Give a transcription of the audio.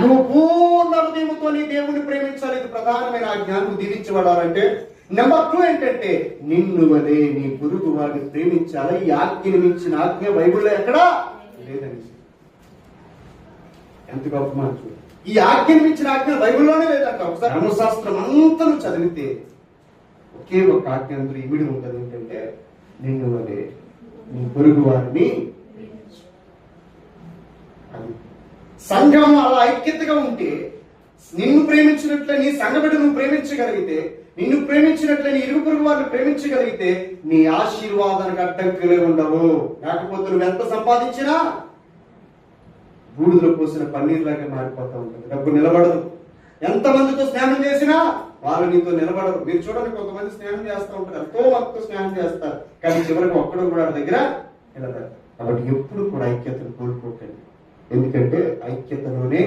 నువ్వు పూర్ణ హృదయంతో నీ దేవుని ప్రేమించాలి. ఇది ప్రధానమైన ఆజ్ఞ. నువ్వు దీవించబడాలంటే నెంబర్ 2 ఏంటంటే నిన్ను వలే నీ పొరుగు వారిని ప్రేమించాలి. ఈ ఆజ్ఞని మించిన ఆజ్ఞ బైబిల్లో ఎక్కడా లేదని. ఎంత గొప్ప మాట చూడు. ఈ ఆజ్ఞని మించిన ఆజ్ఞ బైబిల్లోనే లేదంట. ఒకసారి ధర్మశాస్త్రం అంతా నువ్వు చదివితే ఒకే ఒక ఆజ్ఞ అందులో ఇమిడి ఉంటుంది. ఏంటంటే నిన్ను వలే నీ పొరుగు వారిని. అది సంఘం అలా ఐక్యతగా ఉంటే, నిన్ను ప్రేమించినట్లే నీ సంఘ బిడ్డ నువ్వు ప్రేమించగలిగితే, నిన్ను ప్రేమించినట్లే నీ ఇరుగు పొరుగు వారిని ప్రేమించగలిగితే నీ ఆశీర్వాదానికి అడ్డంకులే ఉండవు. లేకపోతే నువ్వు ఎంత సంపాదించినా బూడిదలో పోసిన పన్నీర్లాగా మారిపోతూ ఉంటుంది. డబ్బు నిలబడదు. ఎంతమందితో స్నేహం చేసినా వాళ్ళు నీతో నిలబడరు. మీరు చూడండి, కొంతమంది స్నేహం చేస్తూ ఉంటారు, ఎంతో మందితో స్నేహం చేస్తారు, కానీ చివరికి ఒక్కడు కూడా దగ్గర నిలబడరు. కాబట్టి ఎప్పుడు కూడా ఐక్యతను కోల్పోకండి. ఎందుకంటే ఐక్యతలోనే